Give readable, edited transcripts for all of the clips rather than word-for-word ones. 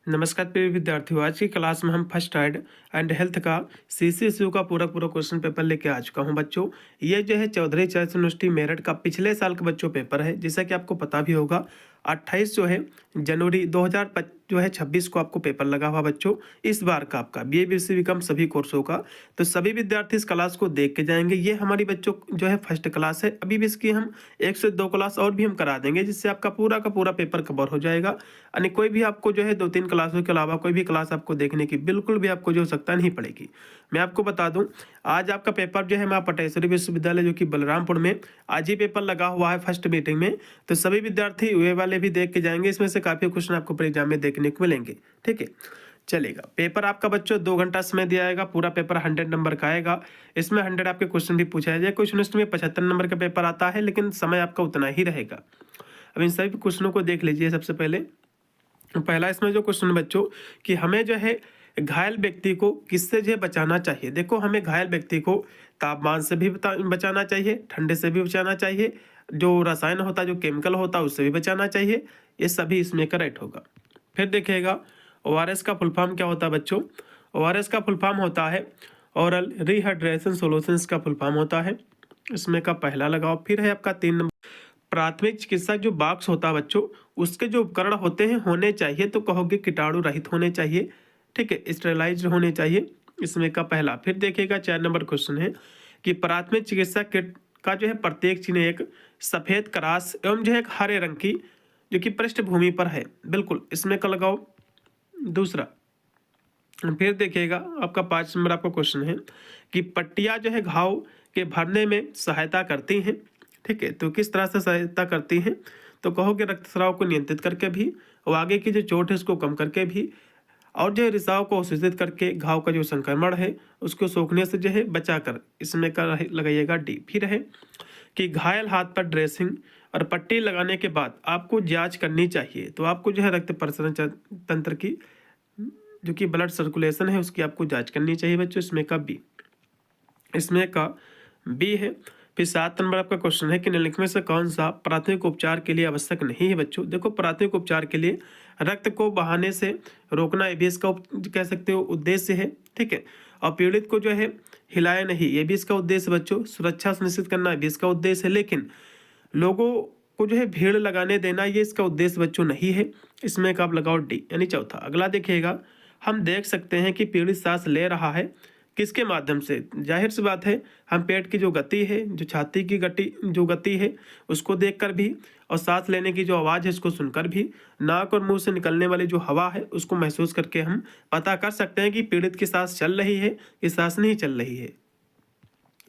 नमस्कार प्रिय विद्यार्थियों, आज की क्लास में हम फर्स्ट एड एंड हेल्थ का सीसीएसयू का पूरा क्वेश्चन पेपर लेके आ चुका हूं बच्चों। ये जो है चौधरी चरण यूनिवर्सिटी मेरठ का पिछले साल का बच्चों पेपर है, जैसा कि आपको पता भी होगा। 28 जो है जनवरी 2026 को आपको पेपर लगा हुआ बच्चों। इस बार का आपका बीए बीसीबी कम सभी कोर्सों का, तो सभी विद्यार्थी इस क्लास को देख के जाएंगे। ये हमारी बच्चों जो है फर्स्ट क्लास है। अभी भी इसकी हम 1 से 2 क्लास और भी हम करा देंगे, जिससे आपका पूरा का पूरा पेपर कवर हो जाएगा। यानी कोई भी आपको जो है 2-3 क्लासों के अलावा कोई भी क्लास आपको देखने की बिल्कुल भी आपको जो आवश्यकता नहीं पड़ेगी। मैं आपको बता दूं, आज आपका पेपर जो है मां पटेश्वरी विश्वविद्यालय जो कि बलरामपुर में आज ही पेपर लगा हुआ है फर्स्ट मीटिंग में। तो सभी विद्यार्थी वे वाले भी देख के जाएंगे, इसमें से काफी क्वेश्चन आपको एग्जाम में देखने को मिलेंगे। ठीक है, चलेगा। पेपर आपका बच्चों 2 घंटा समय दिया जाएगा। पूरा पेपर 100 नंबर का आएगा। इसमें 100 आपके क्वेश्चन भी पूछा जाएगा। कुछ यूनिवर्सिटी में 75 नंबर का पेपर आता है, लेकिन समय आपका उतना ही रहेगा। अब इन सभी क्वेश्चनों को देख लीजिए। सबसे पहले पहला इसमें जो क्वेश्चन बच्चों कि हमें जो है घायल व्यक्ति को किससे जो है बचाना चाहिए। देखो, हमें घायल व्यक्ति को तापमान से भी बचाना चाहिए, ठंडे से भी बचाना चाहिए, जो रसायन होता है, जो केमिकल होता है, उससे भी बचाना चाहिए। ये सभी इसमें करेक्ट होगा। फिर देखिएगा, ओआरएस का फुल फॉर्म क्या होता है बच्चों। ओआरएस का फुल फॉर्म होता है ओरल रिहाइड्रेशन सॉल्यूशंस का फुल फॉर्म होता है। इसमें का पहला लगाओ। फिर है आपका 3 नंबर, प्राथमिक चिकित्सा जो बॉक्स होता है बच्चों, उसके जो उपकरण होते हैं होने चाहिए, तो कहोगे कीटाणु रहित होने चाहिए। ठीक है, स्टेरिलाइज्ड होने चाहिए। इसमें का पहला। फिर देखिएगा 4 नंबर क्वेश्चन है कि प्राथमिक चिकित्सा किट का जो है प्रत्येक चिन्ह एक सफेद क्रास एवं जो है एक हरे रंग की जो कि पृष्ठभूमि पर है। बिल्कुल, इसमें का लगाओ दूसरा। फिर देखिएगा आपका 5 नंबर आपका क्वेश्चन है कि पट्टियां जो है घाव के भरने में सहायता करती हैं। ठीक है, तो किस तरह से सहायता करती हैं, तो कहोगे रक्तस्राव को नियंत्रित करके भी, और आगे की जो चोट है उसको कम करके भी, और जो है रिसाव को अवशोषित करके घाव का जो संक्रमण है उसको सोखने से जो है बचाकर। इसमें का लगाइएगा डी। फिर है कि घायल हाथ पर ड्रेसिंग और पट्टी लगाने के बाद आपको जांच करनी चाहिए। तो आपको जो है रक्त प्रसरण तंत्र की जो कि ब्लड सर्कुलेशन है उसकी आपको जांच करनी चाहिए बच्चों। इसमें का बी। इसमें का बी है। फिर 7 नंबर आपका क्वेश्चन है कि निम्नलिखित में से कौन सा प्राथमिक उपचार के लिए आवश्यक नहीं है बच्चों। देखो, प्राथमिक उपचार के लिए रक्त को बहाने से रोकना ये भी इसका कह सकते हो उद्देश्य है। ठीक है, और पीड़ित को जो है हिलाया नहीं, ये भी इसका उद्देश्य बच्चों। सुरक्षा सुनिश्चित करना ये भी इसका उद्देश्य है, लेकिन लोगों को जो है भीड़ लगाने देना ये इसका उद्देश्य बच्चों नहीं है। इसमें का आप लगाओ डी, यानी चौथा। अगला देखिएगा, हम देख सकते हैं कि पीड़ित सांस ले रहा है किसके माध्यम से। जाहिर सी बात है, हम पेट की जो गति है, जो छाती की गति है उसको देखकर भी, और सांस लेने की जो आवाज़ है उसको सुनकर भी, नाक और मुंह से निकलने वाली जो हवा है उसको महसूस करके हम पता कर सकते हैं कि पीड़ित की सांस चल रही है कि सांस नहीं चल रही है।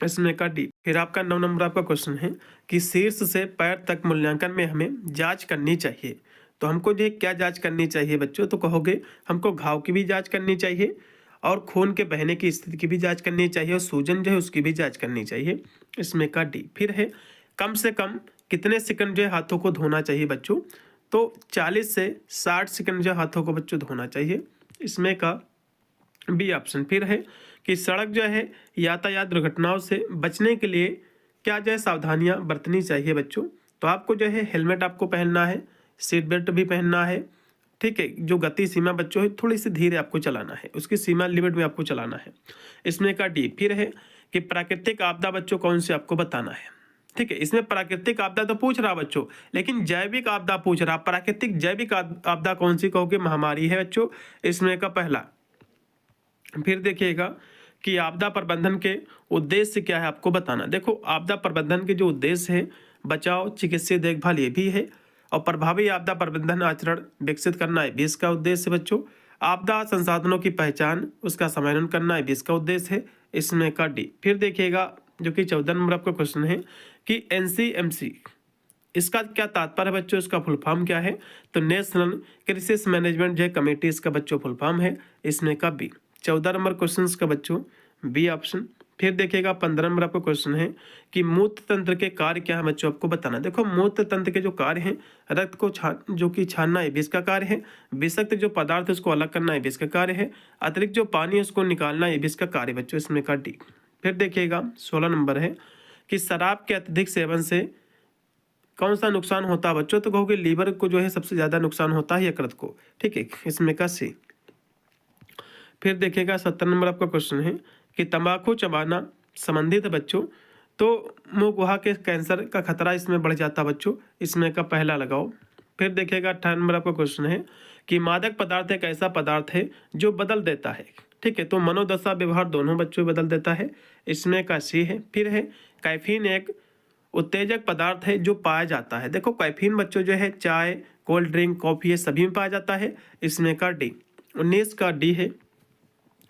इसमें का डी। फिर आपका 9 नंबर आपका क्वेश्चन है कि शीर्ष से पैर तक मूल्यांकन में हमें जांच करनी चाहिए। तो हमको जो क्या जांच करनी चाहिए बच्चों, तो कहोगे हमको घाव की भी जांच करनी चाहिए, और खून के बहने की स्थिति की भी जांच करनी चाहिए, और सूजन जो है उसकी भी जांच करनी चाहिए। इसमें का डी। फिर है कम से कम कितने सेकंड जो है हाथों को धोना चाहिए बच्चों, तो 40 से 60 सेकंड जो हाथों को बच्चों धोना चाहिए। इसमें का बी ऑप्शन। फिर है कि सड़क जो है यातायात दुर्घटनाओं से बचने के लिए क्या जो है सावधानियां बरतनी चाहिए बच्चों। तो आपको जो है हेलमेट आपको पहनना है, सीट बेल्ट भी पहनना है। ठीक है, जो गति सीमा बच्चों है थोड़ी सी धीरे आपको चलाना है, उसकी सीमा लिमिट में आपको चलाना है। इसमें का डी। फिर है कि प्राकृतिक आपदा बच्चों कौन सी आपको बताना है। ठीक है, इसमें प्राकृतिक आपदा तो पूछ रहा बच्चों, लेकिन जैविक आपदा पूछ रहा। प्राकृतिक जैविक आपदा कौन सी कहोगे, महामारी है बच्चों। इसमें का पहला। फिर देखिएगा कि आपदा प्रबंधन के उद्देश्य क्या है आपको बताना। देखो, आपदा प्रबंधन के जो उद्देश्य है बचाव, चिकित्सीय देखभाल ये भी है, और प्रभावी आपदा प्रबंधन आचरण विकसित करना है भी इसका उद्देश्य बच्चों। आपदा संसाधनों की पहचान, उसका समन्वय करना है भी इसका उद्देश्य है। इसमें का डी। फिर देखिएगा जो कि 14 नंबर आपका क्वेश्चन है कि एनसीएमसी इसका क्या तात्पर्य है बच्चों, इसका फुल फॉर्म क्या है। तो नेशनल क्राइसिस मैनेजमेंट जो है कमेटी इसका बच्चों फुल फॉर्म है। इसमें का बी। 14 नंबर क्वेश्चन का बच्चों बी ऑप्शन। फिर देखिएगा 15 नंबर आपका क्वेश्चन है कि मूत्र तंत्र के कार्य क्या है बच्चों आपको बताना। देखो, मूत्र तंत्र के जो कार्य हैं, रक्त को जो कि छानना है भी इसका कार्य है, विषाक्त जो पदार्थ है उसको अलग करना है भी इसका कार्य है, अतिरिक्त जो पानी है उसको निकालना है भी इसका कार्य बच्चों। इसमें का डी। फिर देखिएगा 16 नंबर है कि शराब के अत्यधिक सेवन से कौन सा नुकसान होता है बच्चों? तो कहोगे लीवर को जो है सबसे ज़्यादा नुकसान होता है यकृत को, ठीक है, इसमें का सी। फिर देखिएगा 70 नंबर आपका क्वेश्चन है कि तंबाकू चबाना संबंधित है बच्चों, तो मुंह गुहा के कैंसर का खतरा इसमें बढ़ जाता है बच्चों, इसमें का पहला लगाओ। फिर देखिएगा 18 नंबर आपका क्वेश्चन है कि मादक पदार्थ एक ऐसा पदार्थ है जो बदल देता है, ठीक है, तो मनोदशा व्यवहार दोनों बच्चों बदल देता है, इसमें का सी है। फिर है कैफीन एक उत्तेजक पदार्थ है जो पाया जाता है। देखो कैफीन बच्चों जो है चाय, कोल्ड ड्रिंक, कॉफ़ी, ये सभी में पाया जाता है, इसमें का डी। 19 का डी है।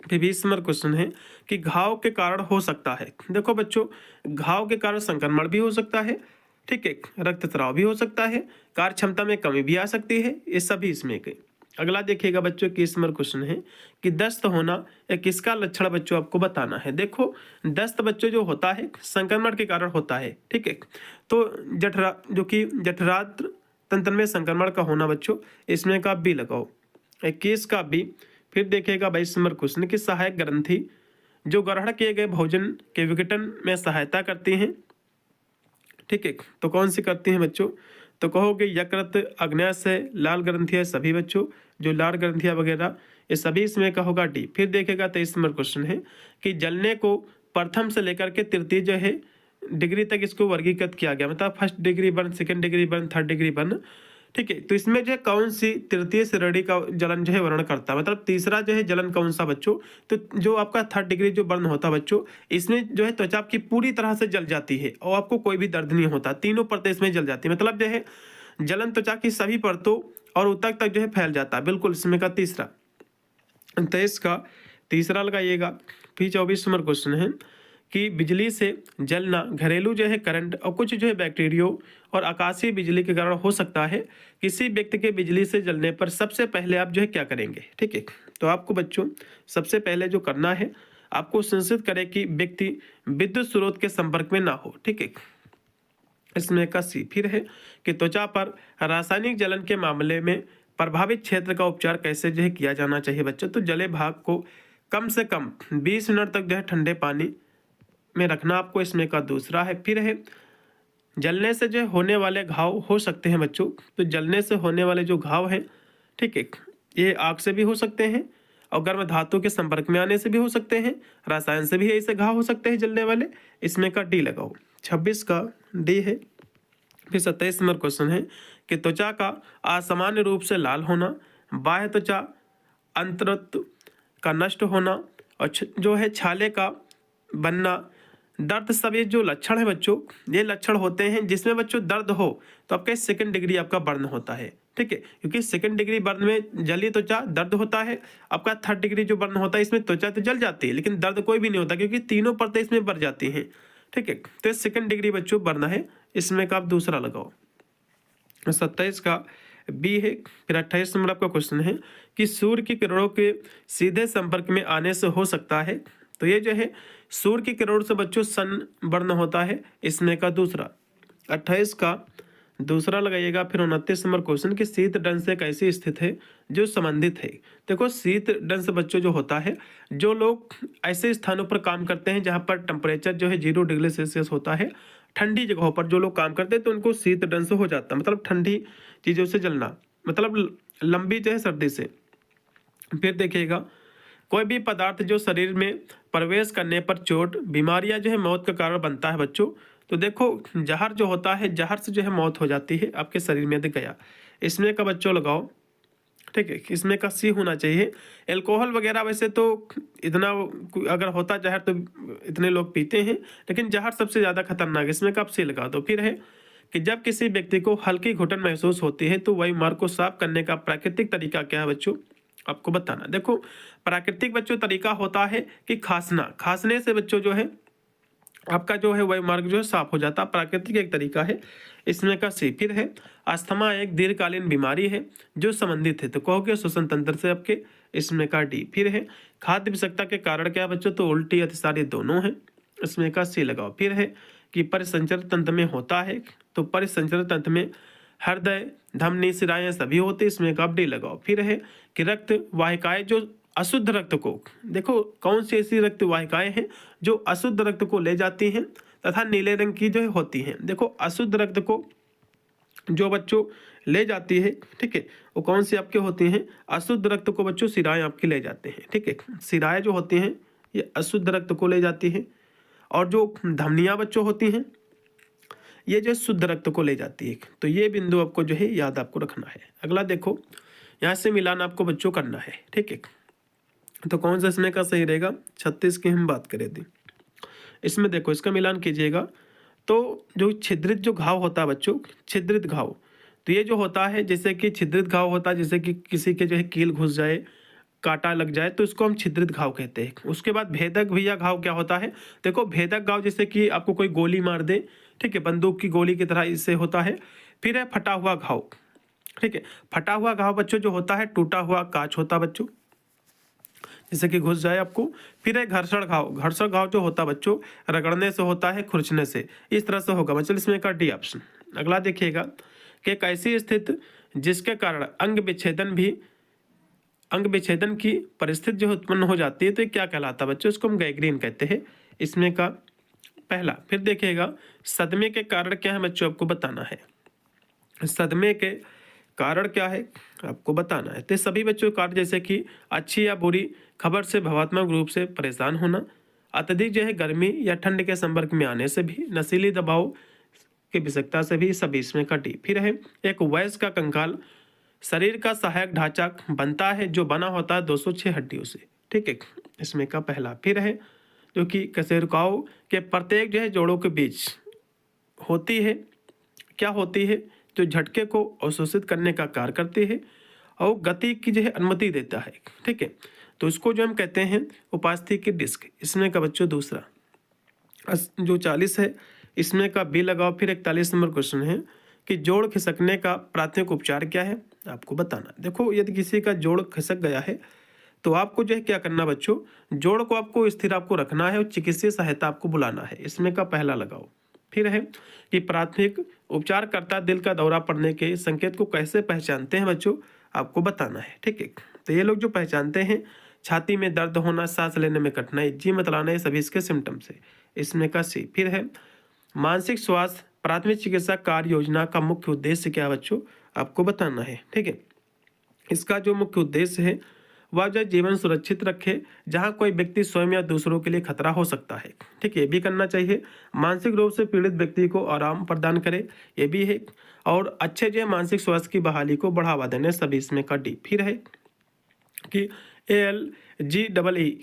फिर 20 नंबर क्वेश्चन है कि घाव के कारण हो सकता है। देखो बच्चों, घाव के कारण संक्रमण भी हो सकता है, ठीक है, रक्तस्राव भी हो सकता है, कार्य क्षमता में कमी भी आ सकती है, ये सभी इसमें के। अगला देखिएगा बच्चों 21 नंबर क्वेश्चन है कि दस्त होना या किसका लक्षण बच्चों आपको बताना है। देखो दस्त बच्चों जो होता है संक्रमण के कारण होता है, ठीक है, तो जठरांत्र तंत्र में संक्रमण का होना बच्चों, इसमें का बी लगाओ, 21 का बी। फिर देखिएगा 22 नंबर क्वेश्चन की सहायक ग्रंथि जो ग्रहण किए गए भोजन के विघटन में सहायता करती हैं, ठीक है, तो कौन सी करती हैं बच्चों? तो कहोगे यकृत, अग्न्याशय, लाल ग्रंथियां, सभी बच्चों जो लाल ग्रंथियां वगैरह ये सभी इसमें का होगा डी। फिर देखेगा 23 नंबर क्वेश्चन है कि जलने को प्रथम से लेकर के तृतीय जो है डिग्री तक इसको वर्गीकृत किया गया, मतलब first degree burn, second degree burn, third degree burn, ठीक है, तो इसमें जो है कौन सी तृतीय श्रेणी का जलन जो है वर्णन करता है, मतलब तीसरा जो है जलन कौन सा बच्चों? तो जो आपका थर्ड डिग्री जो बर्न होता है बच्चों, इसमें जो है त्वचा आपकी पूरी तरह से जल जाती है और आपको कोई भी दर्द नहीं होता, तीनों परतें इसमें जल जाती है, मतलब जो है जलन त्वचा की सभी परतों और ऊतक तक जो है फैल जाता है, बिल्कुल इसमें का तीसरा। 23 का तीसरा लगाइएगा। फिर 24 नंबर क्वेश्चन है कि बिजली से जलना घरेलू जो है करंट और कुछ जो है बैक्टीरियो और आकाशीय बिजली के कारण हो सकता है। किसी व्यक्ति के बिजली से जलने पर सबसे पहले आप जो है क्या करेंगे, ठीक है, तो आपको बच्चों सबसे पहले जो करना है, आपको सुनिश्चित करें कि व्यक्ति विद्युत स्रोत के संपर्क में ना हो, ठीक है, इसमें का सी। फिर है कि त्वचा पर रासायनिक जलन के मामले में प्रभावित क्षेत्र का उपचार कैसे जो है किया जाना चाहिए बच्चों? तो जले भाग को कम से कम 20 मिनट तक जो है ठंडे पानी में रखना आपको, इसमें का दूसरा है। फिर है जलने से जो होने वाले घाव हो सकते हैं बच्चों, तो जलने से होने वाले जो घाव हैं, ठीक है, ये आग से भी हो सकते हैं और गर्म धातु के संपर्क में आने से भी हो सकते हैं, रसायन से भी ऐसे घाव हो सकते हैं जलने वाले, इसमें का डी लगाओ। 26 का डी है। फिर 27 नंबर क्वेश्चन है कि त्वचा का असामान्य रूप से लाल होना, बाह्य त्वचा अंतरत्व का नष्ट होना और जो है छाले का बनना, दर्द, सब ये जो लक्षण है बच्चों, ये लक्षण होते हैं जिसमें बच्चों दर्द हो तो आपके सेकंड डिग्री आपका बर्न होता है, ठीक है, क्योंकि सेकंड डिग्री बर्न में जली त्वचा दर्द होता है। आपका थर्ड डिग्री जो बर्न होता है इसमें त्वचा तो जल जाती है लेकिन दर्द कोई भी नहीं होता क्योंकि तीनों परतें इसमें बढ़ जाती हैं, ठीक है, तो सेकंड डिग्री बच्चों बर्न है, इसमें का आप दूसरा लगाओ। 27 का बी है। फिर 28 नंबर आपका क्वेश्चन है कि सूर्य की किरणों के सीधे संपर्क में आने से हो सकता है, तो ये जो है सूर्य की किरणों से बच्चों सन बर्न होता है, इसमें का दूसरा। 28 का दूसरा लगाइएगा। फिर 29 नंबर क्वेश्चन कि शीत दंश एक ऐसी स्थिति है जो संबंधित है। देखो शीत दंश बच्चों जो होता है, जो लोग ऐसे स्थानों पर काम करते हैं जहाँ पर टेम्परेचर जो है 0 डिग्री सेल्सियस होता है, ठंडी जगहों पर जो लोग काम करते हैं तो उनको शीत दंश हो जाता है, मतलब ठंडी चीज़ों से जलना, मतलब लंबी जो है सर्दी से। फिर देखिएगा कोई भी पदार्थ जो शरीर में प्रवेश करने पर चोट, बीमारियां जो है मौत का कारण बनता है बच्चों, तो देखो जहर जो होता है, जहर से जो है मौत हो जाती है आपके शरीर में, यदि गया, इसमें का बच्चों लगाओ, ठीक है, इसमें का सी होना चाहिए। एल्कोहल वगैरह वैसे तो इतना अगर होता जहर तो इतने लोग पीते हैं, लेकिन जहर सबसे ज़्यादा खतरनाक है, इसमें का आप सी लगा दो। फिर है कि जब किसी व्यक्ति को हल्की घुटन महसूस होती है तो वही मार्ग को साफ करने का प्राकृतिक तरीका क्या है बच्चों, आपको बताना। देखो प्राकृतिक बच्चों तरीका होता है कि खांसना, खांसने से बच्चों जो है आपका जो है वही मार्ग जो है साफ हो जाता है, प्राकृतिक एक तरीका है, इसमें का सी। फिर है अस्थमा एक दीर्घकालीन बीमारी है जो संबंधित है, तो कहोगे श्वसन तंत्र से आपके, इसमें का डी। फिर है खाद्य विषाक्तता के कारण क्या बच्चों, तो उल्टी अतिसार ये दोनों है, इसमें का सी लगाओ। फिर है कि परिसंचरण तंत्र में होता है, तो परिसंचरण तंत्र में हृदय, धमनी, शिराएं सभी होते, इसमें का डी लगाओ। फिर है कि रक्त वाहिकाएं जो अशुद्ध रक्त को, देखो कौन सी ऐसी रक्त वाहिकाएं हैं जो अशुद्ध रक्त को ले जाती हैं तथा नीले रंग की जो होती हैं। देखो अशुद्ध रक्त को जो बच्चों ले जाती है, ठीक है, वो कौन सी आपके होती हैं, अशुद्ध रक्त को बच्चों सिराएं आपकी ले जाते हैं, ठीक है। सिराएं जो होती हैं ये अशुद्ध रक्त को ले जाती हैं, और जो धमनियाँ बच्चों होती हैं ये जो शुद्ध रक्त को ले जाती है। तो ये बिंदु आपको जो है याद आपको रखना है। अगला देखो, यहाँ से मिलान आपको बच्चों करना है, ठीक है। तो कौन सा इसमें का सही रहेगा, 36 की हम बात करें थी। इसमें देखो इसका मिलान कीजिएगा, तो जो छिद्रित जो घाव होता है बच्चों, छिद्रित घाव, तो ये जो होता है जैसे कि छिद्रित घाव होता है जैसे कि किसी के जो है कील घुस जाए, कांटा लग जाए, तो इसको हम छिद्रित घाव कहते हैं। उसके बाद भेदक भैया घाव क्या होता है, देखो भेदक घाव जैसे कि आपको कोई गोली मार दे, ठीक है, बंदूक की गोली की तरह इससे होता है। फिर है फटा हुआ घाव, ठीक है। फटा हुआ घाव बच्चों जो होता है टूटा हुआ कांच होता है बच्चों, जैसे कि घुस जाए आपको। फिर है घर्षण घाव, घर्षण घाव जो होता है बच्चों रगड़ने से होता है, खुरचने से, इस तरह से होगा। मतलब इसमें का डी ऑप्शन। अगला देखिएगा कि एक ऐसी स्थिति जिसके कारण अंग विच्छेदन की परिस्थिति जो उत्पन्न हो जाती है, तो ये क्या कहलाता है बच्चों, इसको हम गैंग्रीन कहते हैं। इसमें का पहला। फिर देखिएगा सदमे के कारण क्या है बच्चों, आपको बताना है। सदमे के कारण क्या है आपको बताना है। तो सभी बच्चों कारण जैसे कि अच्छी या बुरी खबर से भावात्मक रूप से परेशान होना, अत्यधिक जो है गर्मी या ठंड के संपर्क में आने से भी, नशीली दबाव की विषाक्तता से भी, सभी इसमें का डी। फिर है एक वयस्क का कंकाल शरीर का सहायक ढांचा बनता है जो बना होता है 206 हड्डियों से, ठीक है, इसमें का पहला। फिर है जो कि कशेरुकाओं के प्रत्येक जो है जोड़ों के बीच होती है, क्या होती है, जो झटके को अवशोषित करने का कार्य करती है और गति की जो है अनुमति देता है, ठीक है। तो इसको जो हम कहते हैं उपास्थि की डिस्क। इसमें का बच्चों दूसरा जो 40 है इसमें का बी लगाओ। फिर 41 नंबर क्वेश्चन है कि जोड़ खिसकने का प्राथमिक उपचार क्या है, आपको बताना। देखो यदि किसी का जोड़ खिसक गया है तो आपको जो है क्या करना बच्चों, जोड़ को आपको स्थिर आपको रखना है और चिकित्सीय सहायता आपको बुलाना है। इसमें का पहला लगाओ। फिर है कि प्राथमिक उपचारकर्ता दिल का दौरा पड़ने के संकेत को कैसे पहचानते हैं बच्चों, आपको बताना है, ठीक है। तो ये लोग जो पहचानते हैं, छाती में दर्द होना, सांस लेने में कठिनाई, जी मतलाना, ये सभी इसके सिम्टम्स है। इसमें का सी। फिर है मानसिक स्वास्थ्य प्राथमिक चिकित्सा कार्य योजना का मुख्य उद्देश्य क्या है बच्चों, आपको बताना है, ठीक है। इसका जो मुख्य उद्देश्य है वह जो जीवन सुरक्षित रखे जहां कोई व्यक्ति स्वयं या दूसरों के लिए खतरा हो सकता है, ठीक है, ये भी करना चाहिए। मानसिक रूप से पीड़ित व्यक्ति को आराम प्रदान करे, ये भी है। और अच्छे जो है मानसिक स्वास्थ्य की बहाली को बढ़ावा देने, सभी इसमें का डी। फिर है कि ALGEE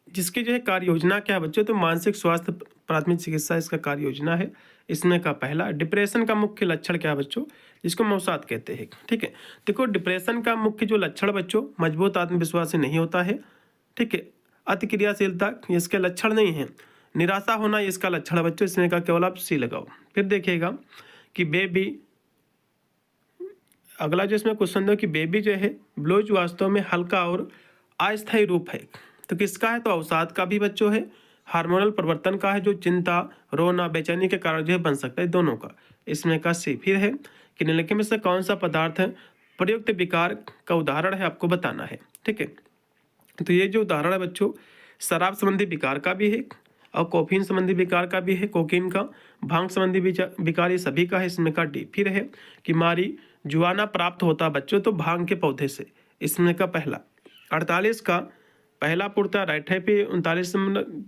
जिसकी जो है कार्य योजना क्या है बच्चों, तो मानसिक स्वास्थ्य प्राथमिक चिकित्सा इसका कार्य योजना है। इसमें का पहला। डिप्रेशन का मुख्य लक्षण क्या है बच्चों, जिसको मौसात कहते हैं, ठीक है। देखो डिप्रेशन का मुख्य जो लक्षण बच्चों, मजबूत आत्मविश्वास से नहीं होता है, ठीक है, अति क्रियाशीलता इसके लक्षण नहीं है, निराशा होना इसका लक्षण है बच्चों। इसमें का केवल आप सी लगाओ। फिर देखिएगा कि बेबी, अगला जो इसमें क्वेश्चन दो कि बेबी जो है ब्लूज वास्तव में हल्का और अस्थायी रूप है, तो किसका है, तो अवसाद का भी बच्चों है, हार्मोनल परिवर्तन का है, जो चिंता, रोना, बेचैनी के कारण जो है बन सकता है, दोनों का। इसमें का सी। फिर है कि निम्नलिखित में से कौन सा पदार्थ है प्रयुक्त विकार का उदाहरण है, आपको बताना है, ठीक है। तो ये जो उदाहरण है बच्चों, शराब संबंधी विकार का भी है और कॉफीन संबंधी विकार का भी है, कोकीन का, भांग संबंधी विकार, ये सभी का है। इसमें का डी। फिर है कि मारिजुआना प्राप्त होता बच्चों तो भांग के पौधे से। इसमें का पहला। 48 का पहला पूर्ता राइट है। फिर 39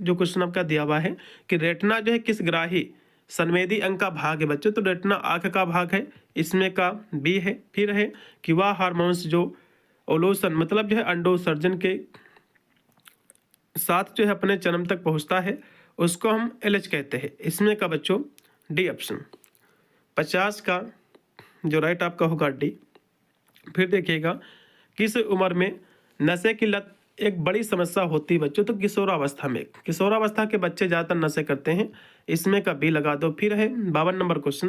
जो क्वेश्चन आपका दिया हुआ है कि रेटना जो है किस ग्राही संवेदी अंग का भाग है बच्चों, तो रेटना आंख का भाग है। इसमें का बी है। फिर है कि वह हार्मोन्स जो ओलोसन मतलब जो है अंडोसर्जन के साथ जो है अपने जन्म तक पहुंचता है, उसको हम एलएच कहते हैं। इसमें का बच्चों डी ऑप्शन। 50 का जो राइट आपका होगा डी। फिर देखिएगा किस उम्र में नशे की लत एक बड़ी समस्या होती है बच्चों, तो किशोरावस्था में। किशोरावस्था के बच्चे ज़्यादातर नशे करते हैं। इसमें का बी लगा दो। फिर है 52 नंबर क्वेश्चन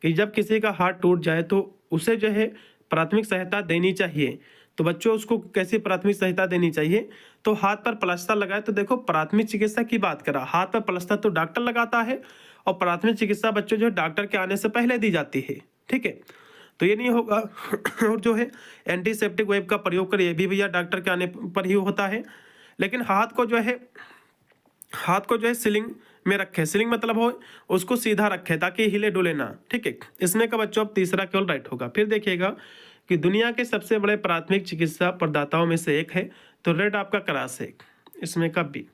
कि जब किसी का हाथ टूट जाए तो उसे जो है प्राथमिक सहायता देनी चाहिए, तो बच्चों उसको कैसी प्राथमिक सहायता देनी चाहिए, तो हाथ पर प्लास्टर लगाए। तो देखो प्राथमिक चिकित्सा की बात करा, हाथ पर प्लास्टर तो डॉक्टर लगाता है और प्राथमिक चिकित्सा बच्चों जो है डॉक्टर के आने से पहले दी जाती है, ठीक है, तो ये नहीं होगा। और जो है एंटीसेप्टिक वेब का प्रयोग कर, ये भी भैया डॉक्टर के आने पर ही होता है। लेकिन हाथ को जो है सीलिंग में रखे, सीलिंग मतलब हो उसको सीधा रखे ताकि हिले डुले ना, ठीक है। इसमें का बच्चों अब तीसरा केवल राइट होगा। फिर देखिएगा कि दुनिया के सबसे बड़े प्राथमिक चिकित्सा प्रदाताओं में से एक है, तो रेड आपका क्रास है, इसमें का बी।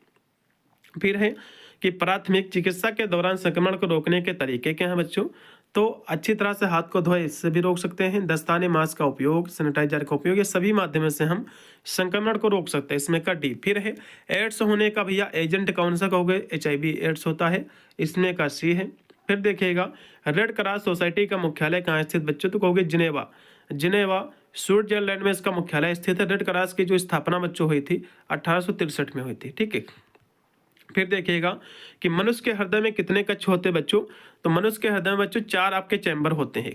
फिर है कि प्राथमिक चिकित्सा के दौरान संक्रमण को रोकने के तरीके क्या हैं बच्चों, तो अच्छी तरह से हाथ को धोए, इससे भी रोक सकते हैं। दस्ताने, मास्क का उपयोग, सैनिटाइजर का उपयोग, ये सभी माध्यमों से हम संक्रमण को रोक सकते हैं, इसमें का डी। फिर है एड्स होने का भैया एजेंट कौन सा कहोगे, HIV एड्स होता है, इसमें का सी है। फिर देखिएगा रेड क्रॉस सोसाइटी का मुख्यालय कहाँ स्थित बच्चों, तो कहोगे जिनेवा। जिनेवा स्विट्जरलैंड में इसका मुख्यालय स्थित है। रेड क्रॉस की जो स्थापना बच्चों हुई थी 1863 में हुई थी, ठीक है। फिर देखिएगा कि मनुष्य के हृदय में कितने कक्ष होते हैं बच्चों, तो मनुष्य के हृदय में बच्चों 4 आपके चैम्बर होते हैं,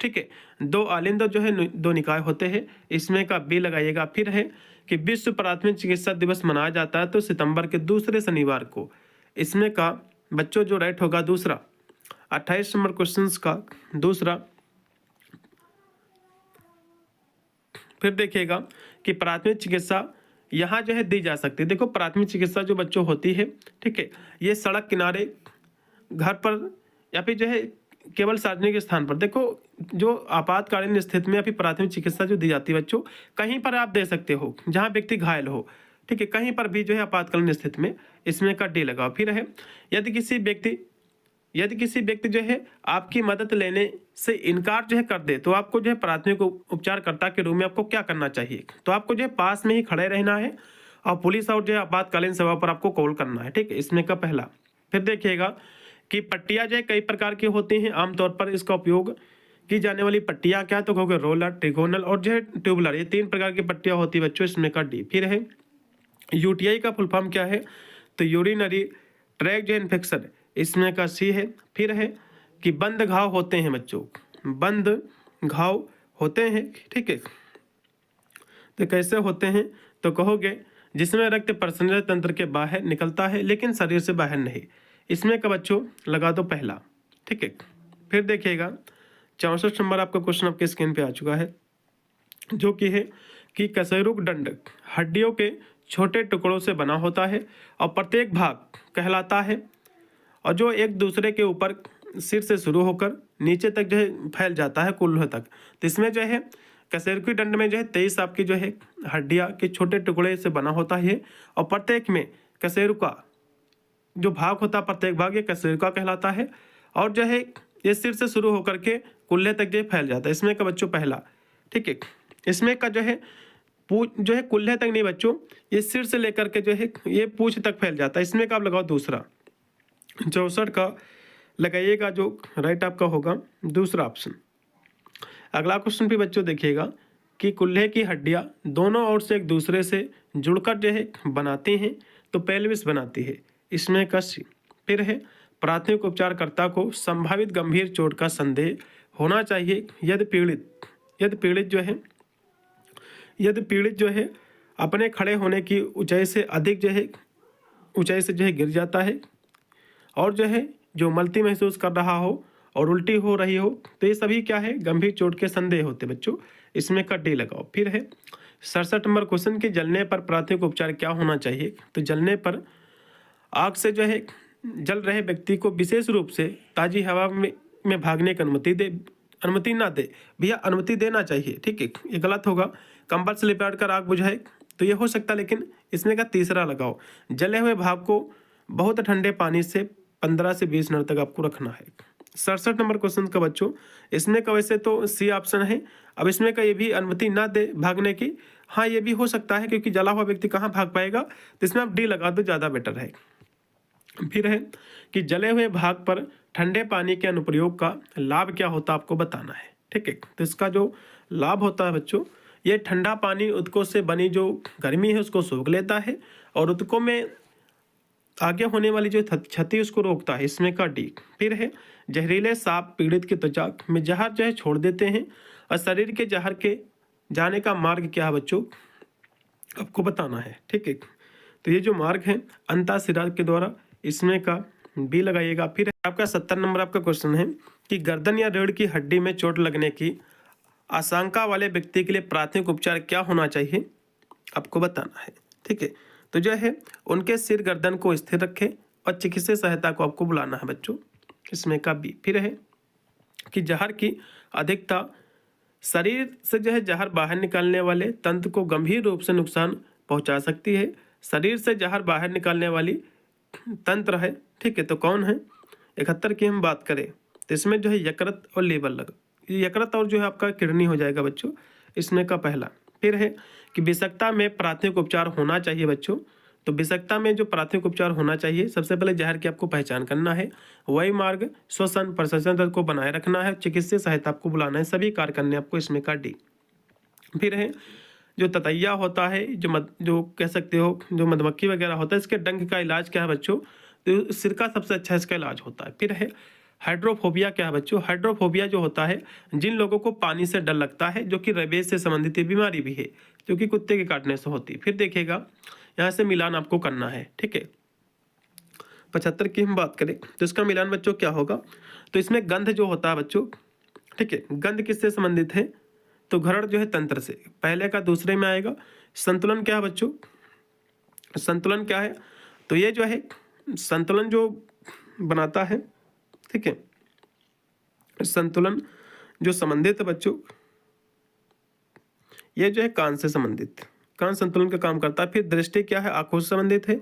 ठीक है। 2 आलिंद जो है 2 निकाय होते हैं, इसमें का बी लगाइएगा। फिर है कि विश्व प्राथमिक चिकित्सा दिवस मनाया जाता है तो सितंबर के दूसरे शनिवार को, इसमें का बच्चों जो राइट होगा दूसरा। 28 नंबर क्वेश्चन का दूसरा। फिर देखिएगा कि प्राथमिक चिकित्सा यहाँ जो है दी जा सकती है। देखो प्राथमिक चिकित्सा जो बच्चों होती है, ठीक है, ये सड़क किनारे, घर पर, या फिर जो है केवल सार्वजनिक स्थान पर। देखो जो आपातकालीन स्थिति में या फिर प्राथमिक चिकित्सा जो दी जाती है बच्चों, कहीं पर आप दे सकते हो जहाँ व्यक्ति घायल हो, ठीक है, कहीं पर भी जो है आपातकालीन स्थिति में, इसमें का डी लगाओ। फिर है यदि किसी व्यक्ति जो है आपकी मदद लेने से इनकार जो है कर दे, तो आपको जो है प्राथमिक उपचारकर्ता के रूप में आपको क्या करना चाहिए, तो आपको जो है पास में ही खड़े रहना है और पुलिस और जो है आपातकालीन सेवा पर आपको कॉल करना है, ठीक है, इसमें का पहला। फिर देखिएगा कि पट्टियाँ जो है कई प्रकार की होती हैं, आमतौर पर इसका उपयोग की जाने वाली पट्टियाँ क्या, तो कहोगे रोलर, ट्रिगोनल और जो है ट्यूबुलर, ये 3 प्रकार की पट्टियाँ होती है बच्चों, इसमें का डी। फिर है UTI का फुल फॉर्म क्या है, तो यूरिनरी ट्रैक जो इन्फेक्शन, इसमें का सी है। फिर है कि बंद घाव होते हैं बच्चों, बंद घाव होते हैं, ठीक है, तो कैसे होते हैं, तो कहोगे जिसमें रक्त प्रसंजन तंत्र के बाहर निकलता है लेकिन शरीर से बाहर नहीं, इसमें का बच्चों लगा दो पहला, ठीक है। फिर देखिएगा 64 नंबर आपका क्वेश्चन आपके स्क्रीन पे आ चुका है, जो कि है कि कशेरुक दंड हड्डियों के छोटे टुकड़ों से बना होता है और प्रत्येक भाग कहलाता है, और जो एक दूसरे के ऊपर सिर से शुरू होकर नीचे तक जो है फैल जाता है कुल्हे तक। तो इसमें जो है कशेरुकी दंड में जो है 23 आपकी जो है हड्डियाँ के छोटे टुकड़े से बना होता है, और प्रत्येक में कशेरुका जो भाग होता है, प्रत्येक भाग ये कशेरुका कहलाता है, और जो है ये सिर से शुरू होकर के कुल्हे तक जो फैल जाता है, इसमें का बच्चों पहला, ठीक है। इसमें का जो है पूछ जो है कुल्हे तक नहीं बच्चों, ये सिर से लेकर के जो है ये पूछ तक फैल जाता है, इसमें का आप लगाओ दूसरा। 64 का लगाइएगा जो राइट आपका होगा दूसरा ऑप्शन। अगला क्वेश्चन भी बच्चों देखिएगा कि कुल्हे की हड्डियां दोनों ओर से एक दूसरे से जुड़कर जो है बनाती हैं तो पेल्विस बनाती है, इसमें का सी। फिर है प्राथमिक उपचारकर्ता को संभावित गंभीर चोट का संदेह होना चाहिए यदि पीड़ित जो है अपने खड़े होने की ऊंचाई से अधिक जो है गिर जाता है, और जो है जो मलती महसूस कर रहा हो और उल्टी हो रही हो, तो ये सभी क्या है गंभीर चोट के संदेह होते बच्चों, इसमें का डी लगाओ। फिर है 67 नंबर क्वेश्चन कि जलने पर प्राथमिक उपचार क्या होना चाहिए, तो जलने पर आग से जो है जल रहे व्यक्ति को विशेष रूप से ताज़ी हवा में भागने की अनुमति ना दे, भैया अनुमति देना चाहिए, ठीक है, ये गलत होगा। कंबल से लिपट कर आग बुझाए, तो ये हो सकता है, लेकिन इसमें का तीसरा लगाओ। जले हुए भाग को बहुत ठंडे पानी से 15 से 20 मिनट तक आपको रखना है। 67 नंबर क्वेश्चन का बच्चों, इसमें का वैसे तो सी ऑप्शन है, अब इसमें का ये भी अनुमति ना दे भागने की, हाँ ये भी हो सकता है क्योंकि जला हुआ व्यक्ति कहाँ भाग पाएगा, तो इसमें आप डी लगा दो, ज़्यादा बेटर है। फिर है कि जले हुए भाग पर ठंडे पानी के अनुप्रयोग का लाभ क्या होता है आपको बताना है, ठीक है। तो इसका जो लाभ होता है बच्चों, ये ठंडा पानी ऊतकों से बनी जो गर्मी है उसको सोख लेता है और ऊतकों में आगे होने वाली जो क्षति उसको रोकता है, इसमें का डी। फिर है जहरीले सांप पीड़ित की त्वचा में जहर जो है छोड़ देते हैं और शरीर के जहर के जाने का मार्ग क्या है बच्चों आपको बताना है, ठीक है। तो ये जो मार्ग है अंतःशिरा के द्वारा, इसमें का बी लगाइएगा। फिर आपका 70 नंबर आपका क्वेश्चन है कि गर्दन या रीढ़ की हड्डी में चोट लगने की आशंका वाले व्यक्ति के लिए प्राथमिक उपचार क्या होना चाहिए आपको बताना है, ठीक है। तो जो है उनके सिर गर्दन को स्थिर रखें और चिकित्सीय सहायता को आपको बुलाना है बच्चों, इसमें का बी। फिर है कि जहर की अधिकता शरीर से जो है जहर बाहर निकालने वाले तंत्र को गंभीर रूप से नुकसान पहुंचा सकती है। शरीर से जहर बाहर निकालने वाली तंत्र है, ठीक है, तो कौन है? 71 की हम बात करें तो इसमें जो है यकृत और लीवर लगा, यकृत और जो है आपका किडनी हो जाएगा बच्चों, इसमें का पहला। फिर है कि विषाक्तता में प्राथमिक उपचार होना चाहिए बच्चों, तो विषाक्तता में जो प्राथमिक उपचार होना चाहिए, सबसे पहले जहर की आपको पहचान करना है, वही मार्ग श्वसन प्रसंसन तंत्र को बनाए रखना है, चिकित्सीय सहायता आपको बुलाना है, सभी कार्य करने आपको, इसमें का डी। फिर है जो ततैया होता है, जो कह सकते हो जो मधुमक्खी वगैरह होता है, इसके डंक का इलाज क्या है बच्चों? तो सिरका सबसे अच्छा इसका इलाज होता है। फिर है हाइड्रोफोबिया क्या है बच्चों? हाइड्रोफोबिया जो होता है जिन लोगों को पानी से डर लगता है, जो कि रेबीज से संबंधित बीमारी भी है, जो कि कुत्ते के काटने से होती है। फिर देखिएगा यहाँ से मिलान आपको करना है, ठीक है। 75 की हम बात करें तो इसका मिलान बच्चों क्या होगा? तो इसमें गंध जो होता है बच्चों, ठीक है, गंध किससे संबंधित है? तो घरण जो है तंत्र से, पहले का दूसरे में आएगा। संतुलन क्या है बच्चों? संतुलन क्या है? तो ये जो है संतुलन जो बनाता है, ठीक है, संतुलन जो संबंधित है बच्चों, ये जो है कान से संबंधित, कान संतुलन का काम करता है। फिर दृष्टि क्या है? आंखों से संबंधित है।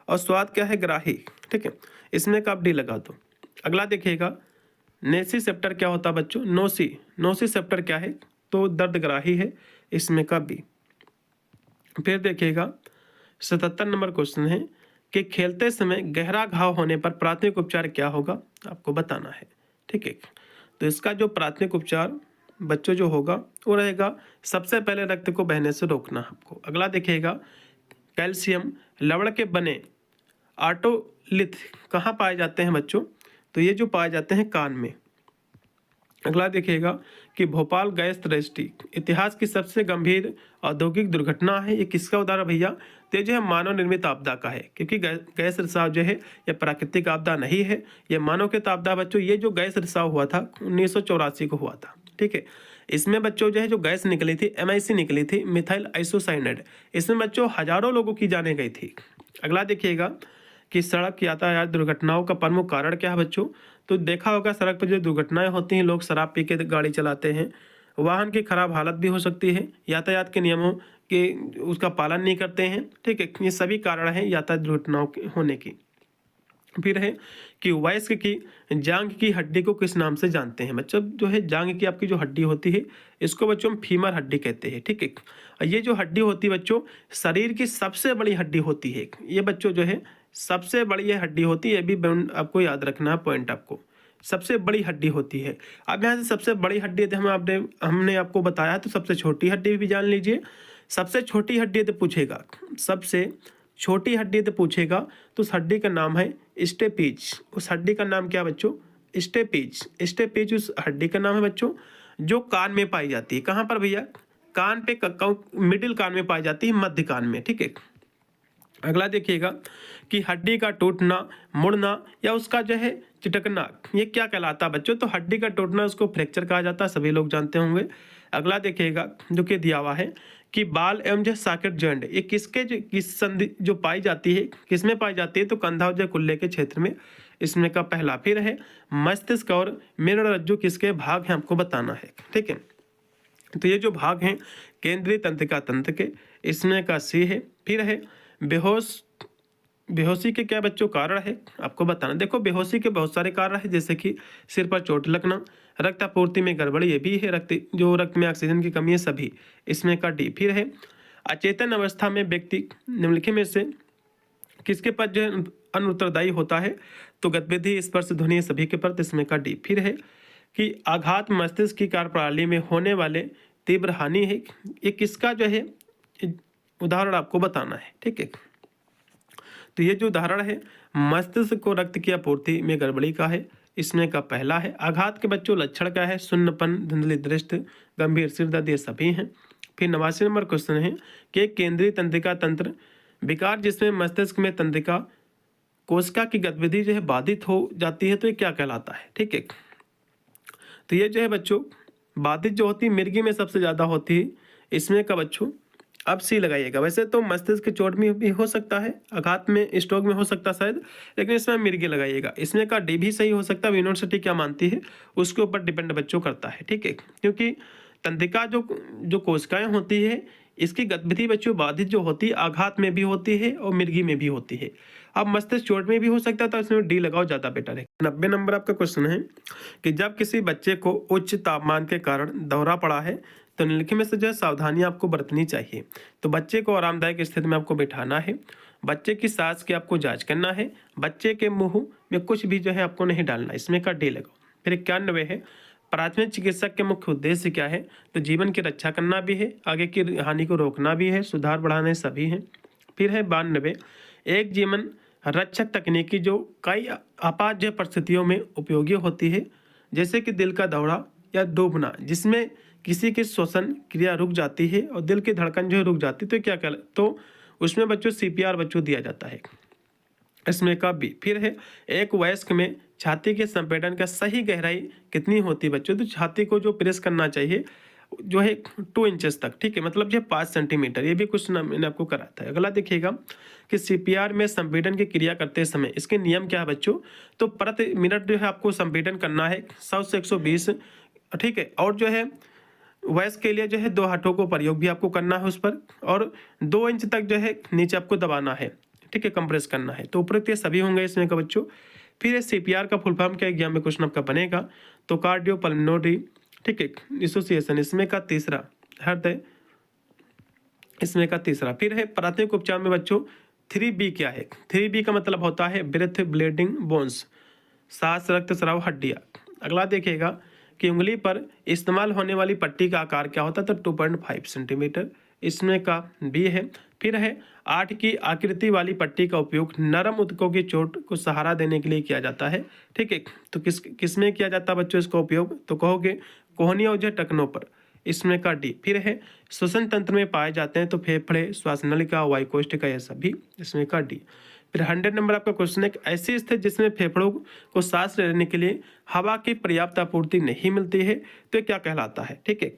और स्वाद क्या है? ग्राही, ठीक है, इसमें का आप डी लगा दो। अगला देखिएगा नेसिसेप्टर क्या होता है बच्चों? नोसिसेप्टर क्या है? तो दर्दग्राही है, इसमें का बी। फिर देखिएगा 77 नंबर क्वेश्चन है कि खेलते समय गहरा घाव होने पर प्राथमिक उपचार क्या होगा? आपको बताना है, ठीक है। तो इसका जो प्राथमिक उपचार बच्चों जो होगा वो रहेगा, सबसे पहले रक्त को बहने से रोकना आपको। अगला देखिएगा कैल्शियम लवण के बने ऑटोलिथ कहाँ पाए जाते हैं बच्चों? तो ये जो पाए जाते हैं कान में। अगला देखिएगा कि भोपाल गैस त्रैष्टि इतिहास की सबसे गंभीर औद्योगिक दुर्घटना है, ये किसका उदाहरण भैया? तो ये जो है मानव निर्मित आपदा का है, क्योंकि गैस रिसाव जो है ये प्राकृतिक आपदा नहीं है, ये मानव के आपदा बच्चों। ये जो गैस रिसाव हुआ था 1984 को हुआ था, ठीक है। इसमें बच्चों जो है जो गैस निकली थी MIC निकली थी, मिथाइल आइसोसाइनेट, इसमें बच्चों हजारों लोगों की जानें गई थी। अगला देखिएगा कि सड़क यातायात दुर्घटनाओं का प्रमुख कारण क्या है बच्चों? तो देखा होगा सड़क पर जो दुर्घटनाएं होती हैं, लोग शराब पी के गाड़ी चलाते हैं, वाहन की खराब हालत भी हो सकती है, यातायात के नियमों के उसका पालन नहीं करते हैं, ठीक है, ये सभी कारण हैं यातायात दुर्घटनाओं होने की। फिर है कि वयस्क की जांघ की हड्डी को किस नाम से जानते हैं बच्चों? जो है जांघ की आपकी जो हड्डी होती है इसको बच्चों हम फीमर हड्डी कहते हैं, ठीक है। ये जो हड्डी होती है बच्चों शरीर की सबसे बड़ी हड्डी होती है, ये बच्चों जो है सबसे बड़ी ये हड्डी होती है, ये भी आपको याद रखना है पॉइंट, आपको सबसे बड़ी हड्डी होती है। अब यहाँ से सबसे बड़ी हड्डी हमने आपको बताया, तो सबसे छोटी हड्डी भी जान लीजिए। सबसे छोटी हड्डी तो पूछेगा, सबसे छोटी हड्डी तो पूछेगा, तो उस हड्डी का नाम है स्टेपीज। उस हड्डी का नाम क्या बच्चों? स्टेपीज उस हड्डी का नाम है बच्चों, जो कान में पाई जाती है। कहाँ पर भैया? कान पे, मिडिल कान में पाई जाती है, मध्य कान में, ठीक है। अगला देखिएगा कि हड्डी का टूटना, मुड़ना या उसका जो है चिटकना, ये क्या कहलाता है बच्चों? तो हड्डी का टूटना उसको फ्रैक्चर कहा जाता है, सभी लोग जानते होंगे। अगला देखिएगा जो कि दिया हुआ है कि बाल एवं जो सॉकेट जॉइंट, ये किस संधि जो पाई जाती है, किस में पाई जाती है? तो कंधा जो कुल्ले के क्षेत्र में, इसमें का पहला। फिर है मस्तिष्क और मेरुरज्जु किसके भाग हैं, आपको बताना है, ठीक है। तो ये जो भाग हैं केंद्रीय तंत्रिका तंत्र के, इसमें का सी है। फिर है बेहोशी के क्या बच्चों कारण है, आपको बताना। देखो बेहोशी के बहुत सारे कारण है, जैसे कि सिर पर चोट लगना, रक्त आपूर्ति में गड़बड़ी, ये भी है, रक्त में ऑक्सीजन की कमी है, सभी, इसमें का डी। फिर है अचेतन अवस्था में व्यक्ति निम्नलिखित में से किसके पर जो है अनुत्तरदायी होता है? तो गतिविधि, स्पर्श, ध्वनि, सभी के पर, इसमें का डी। फिर है कि आघात मस्तिष्क की कार्यप्रणाली में होने वाले तीव्र हानि है, ये किसका जो है उदाहरण आपको बताना है, ठीक है। तो ये जो उदाहरण है मस्तिष्क को रक्त की आपूर्ति में गड़बड़ी का है, इसमें का पहला है। आघात के बच्चों लक्षण क्या है? सुन्नपन, धुंधली दृष्टि, गंभीर सिर दर्द, ये सभी हैं। फिर 89 नंबर क्वेश्चन है कि केंद्रीय तंत्रिका तंत्र विकार जिसमें मस्तिष्क में तंत्रिका कोशिका की गतिविधि जो है बाधित हो जाती है, तो ये क्या कहलाता है, ठीक है। तो ये जो है बच्चों बाधित जो होती है मिर्गी में सबसे ज़्यादा होती है, इसमें का बच्चों अब सी लगाइएगा। वैसे तो मस्तिष्क की चोट में भी हो सकता है, आघात में, स्ट्रोक में हो सकता है शायद, लेकिन इसमें मिर्गी लगाइएगा। इसमें का डी भी सही हो सकता है। यूनिवर्सिटी क्या मानती है उसके ऊपर डिपेंड बच्चों करता है, ठीक है। क्योंकि तंत्रिका जो जो कोशिकाएं होती है, इसकी गतिविधि बच्चों बाधित जो होती है आघात में भी होती है और मिर्गी में भी होती है। अब मस्तिष्क चोट में भी हो सकता है, तो इसमें डी लगाओ, ज़्यादा बेटर है। 90 नंबर आपका क्वेश्चन है कि जब किसी बच्चे को उच्च तापमान के कारण दौरा पड़ा है तो निम्नलिखित में से जो है सावधानियां आपको बरतनी चाहिए। तो बच्चे को आरामदायक स्थिति में आपको बिठाना है, बच्चे की सांस की आपको जांच करना है, बच्चे के मुंह में कुछ भी जो है आपको नहीं डालना, इसमें का डी लगाओ। फिर 91 है प्राथमिक चिकित्सक के मुख्य उद्देश्य क्या है। तो जीवन की रक्षा करना भी है, आगे की हानि को रोकना भी है, सुधार बढ़ाने सभी हैं। फिर है 92 एक जीवन रक्षक तकनीकी जो कई आपात परिस्थितियों में उपयोगी होती है, जैसे कि दिल का दौरा या डूबना, जिसमें किसी की श्वसन क्रिया रुक जाती है और दिल की धड़कन जो है रुक जाती है, तो क्या कर तो उसमें बच्चों CPR बच्चों दिया जाता है, इसमें का बी। फिर है एक वयस्क में छाती के संपीड़न का सही गहराई कितनी होती है बच्चों। तो छाती को जो प्रेस करना चाहिए जो है 2 इंचेस तक, ठीक है, मतलब जो 5 सेंटीमीटर। ये भी कुछ मैंने आपको कराता है। अगला देखिएगा कि CPR में संपीड़न की क्रिया करते समय इसके नियम क्या है बच्चों। तो प्रति मिनट जो है आपको संपीड़न करना है 100 से 120, ठीक है। और जो है वयस्क के लिए जो है 2 हाथों को प्रयोग भी आपको करना है उस पर, और 2 इंच तक जो है नीचे आपको दबाना है, ठीक है, कंप्रेस करना है। तो उपरोक्त ये सभी होंगे इसमें का बच्चों। फिर CPR का फुल फॉर्म क्या एग्जाम में क्वेश्चन आपका बनेगा। तो कार्डियोपल्मोनरी, ठीक है, एसोसिएशन, इसमें का तीसरा हृदय, इसमें का तीसरा। फिर है प्राथमिक उपचार में बच्चों 3B क्या है। 3B का मतलब होता है ब्रेथ, ब्लीडिंग, बोन्स, सांस, रक्त स्राव, हड्डियाँ। अगला देखिएगा कि उंगली पर इस्तेमाल होने वाली पट्टी का आकार क्या होता है। तो 2.5 सेंटीमीटर, इसमें का बी है। फिर है 8 की आकृति वाली पट्टी का उपयोग नरम ऊतकों की चोट को सहारा देने के लिए किया जाता है, ठीक है। तो किसमें किया जाता है बच्चों इसका उपयोग। तो कहोगे कोहनी और टखनों पर, इसमें का डी। फिर है श्वसन तंत्र में पाए जाते हैं। तो फेफड़े, श्वास नलिका, वायुकोष्ठिका, यह सभी, इसमें का डी। फिर 100 नंबर आपका क्वेश्चन है कि ऐसी स्थिति जिसमें फेफड़ों को सांस लेने के लिए हवा की पर्याप्त आपूर्ति नहीं मिलती है, तो क्या कहलाता है, ठीक है।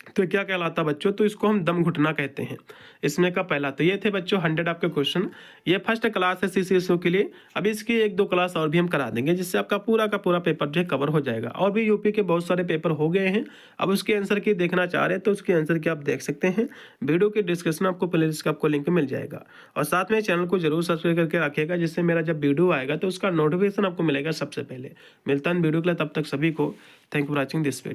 तो क्या कहलाता है बच्चों। तो इसको हम दम घुटना कहते हैं, इसमें का पहला। तो ये थे बच्चों 100 आपके क्वेश्चन। ये फर्स्ट क्लास है CCSU के लिए। अभी इसकी 1-2 क्लास और भी हम करा देंगे, जिससे आपका पूरा का पूरा पेपर जो है कवर हो जाएगा। और भी यूपी के बहुत सारे पेपर हो गए हैं। अब उसके आंसर की देखना चाह रहे हैं तो उसके आंसर की आप देख सकते हैं। वीडियो के डिस्क्रिप्शन आपको प्लेलिस्ट का आपको लिंक मिल जाएगा। और साथ में चैनल को जरूर सब्सक्राइब करके रखिएगा, जिससे मेरा जब वीडियो आएगा तो उसका नोटिफिकेशन आपको मिलेगा सबसे पहले। मिलता है वीडियो के लिए, तब तक सभी को thank you for watching this video.